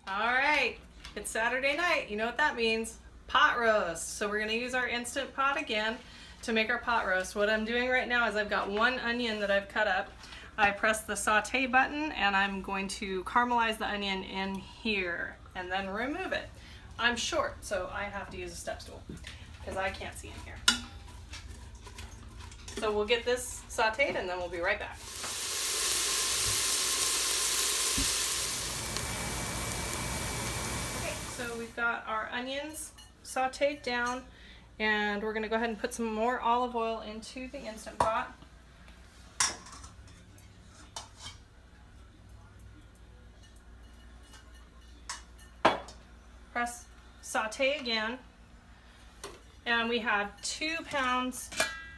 All right, it's Saturday night. You know what that means? Pot roast. So we're gonna use our Instant Pot again to make our pot roast. What I'm doing right now is I've got one onion that I've cut up. I press the saute button and I'm going to caramelize the onion in here and then remove it. I'm short, so I have to use a step stool because I can't see in here. So we'll get this sauteed and then we'll be right back. So we've got our onions sauteed down, and we're going to go ahead and put some more olive oil into the Instant Pot. Press saute again, and we have 2 pounds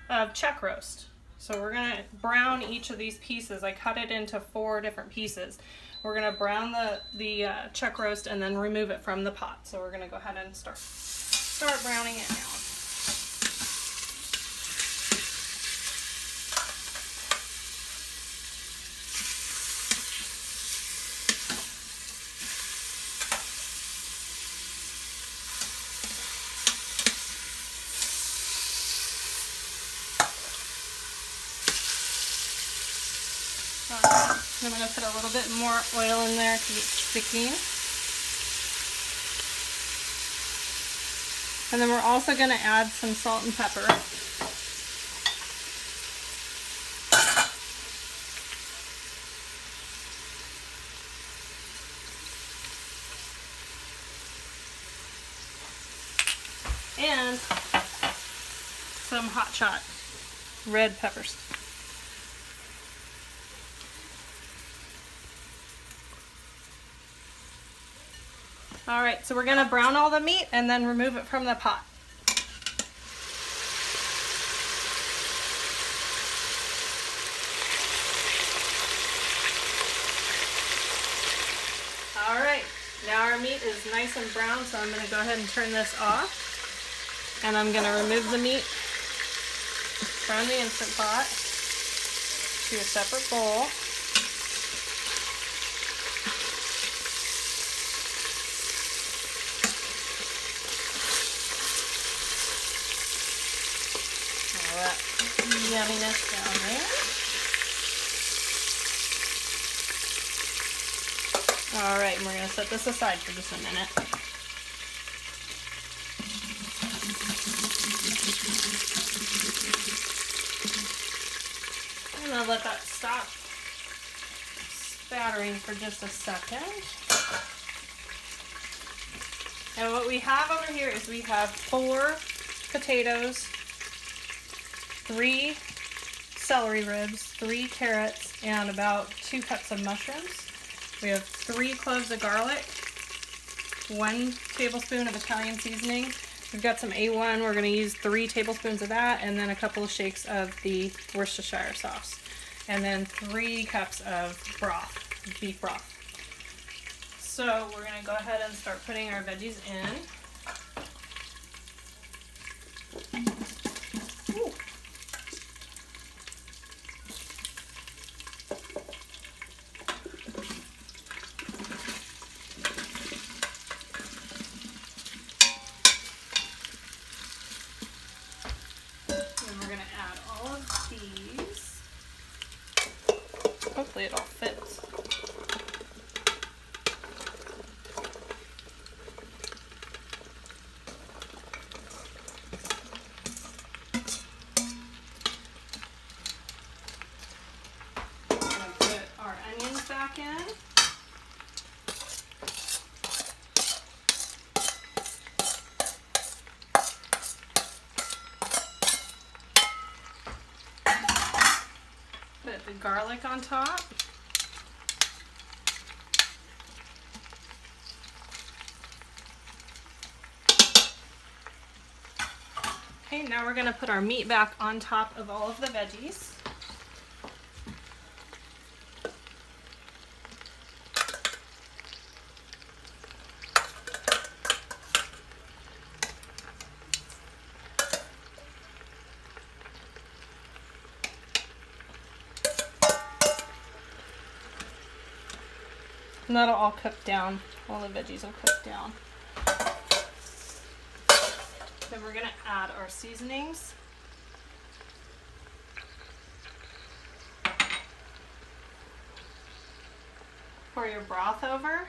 of chuck roast. So we're going to brown each of these pieces. I cut it into 4 different pieces. We're going to brown the chuck roast and then remove it from the pot. So we're going to go ahead and start browning it now. I'm going to put a little bit more oil in there because it's sticking. And then we're also going to add some salt and pepper. And some hot shot red peppers. All right, so we're gonna brown all the meat and then remove it from the pot. All right, now our meat is nice and brown, so I'm gonna go ahead and turn this off. And I'm gonna remove the meat from the Instant Pot to a separate bowl. That yumminess down there. All right, and we're going to set this aside for just a minute. I'm going to let that stop spattering for just a second. And what we have over here is we have 4 potatoes, 3 celery ribs, 3 carrots, and about 2 cups of mushrooms. We have 3 cloves of garlic, 1 tablespoon of Italian seasoning. We've got some A1. We're going to use 3 tablespoons of that, and then a couple of shakes of the Worcestershire sauce. And then 3 cups of broth, beef broth. So we're going to go ahead and start putting our veggies in. Ooh. Hopefully it all fits. I'm going to put our onions back in. Put the garlic on top. Okay, now we're going to put our meat back on top of all of the veggies. And that'll all cook down. All the veggies will cook down. Then we're gonna add our seasonings. Pour your broth over.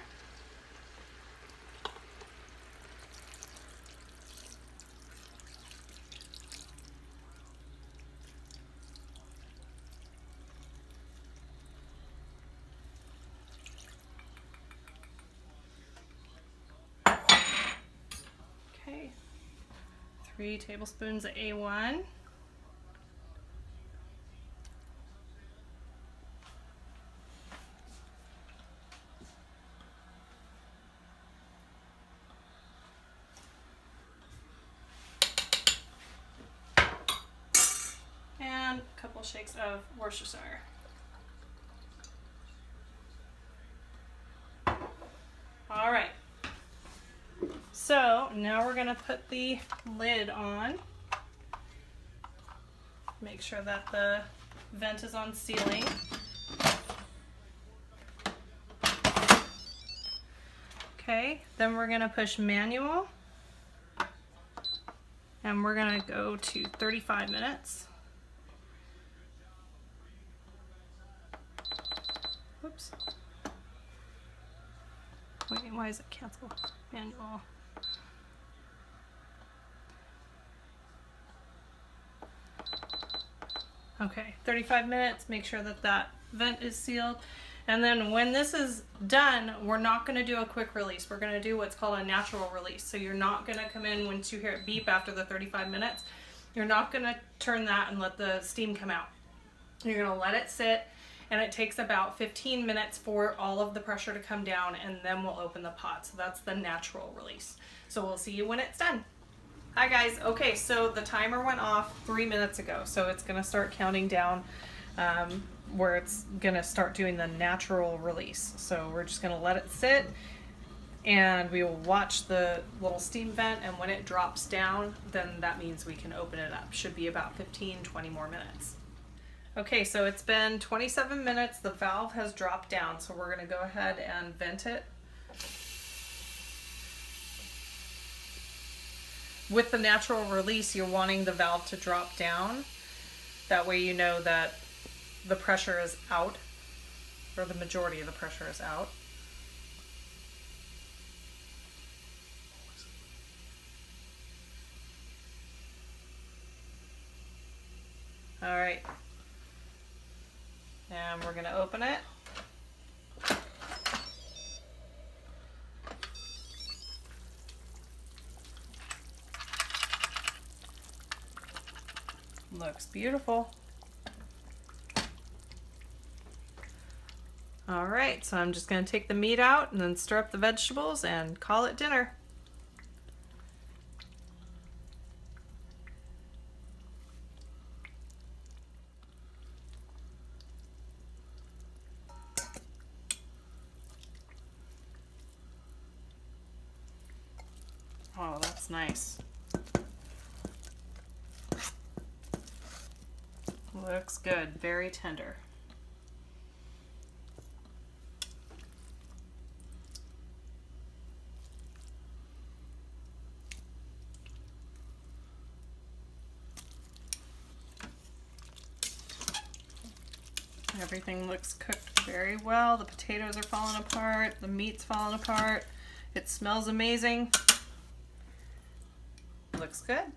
Okay, 3 tablespoons of A1. And a couple shakes of Worcestershire. All right. So now we're going to put the lid on. Make sure that the vent is on sealing. Okay, then we're going to push manual. And we're going to go to 35 minutes. Whoops. Wait, why is it cancel? Manual. Okay, 35 minutes. Make sure that that vent is sealed. And then when this is done, we're not going to do a quick release. We're going to do what's called a natural release. So you're not going to come in once you hear it beep after the 35 minutes. You're not going to turn that and let the steam come out. You're going to let it sit, and it takes about 15 minutes for all of the pressure to come down, and then we'll open the pot. So that's the natural release. So we'll see you when it's done. Hi guys. Okay, so the timer went off 3 minutes ago, so it's going to start counting down where it's going to start doing the natural release. So we're just going to let it sit, and we will watch the little steam vent, and when it drops down, then that means we can open it up. Should be about 15-20 more minutes. Okay, so it's been 27 minutes. The valve has dropped down, so we're going to go ahead and vent it. With the natural release, you're wanting the valve to drop down. That way you know that the pressure is out, or the majority of the pressure is out. All right. And we're going to open it. Looks beautiful. All right, so I'm just going to take the meat out and then stir up the vegetables and call it dinner. Oh, that's nice. Looks good, very tender. Everything looks cooked very well. The potatoes are falling apart, the meat's falling apart. It smells amazing. Looks good.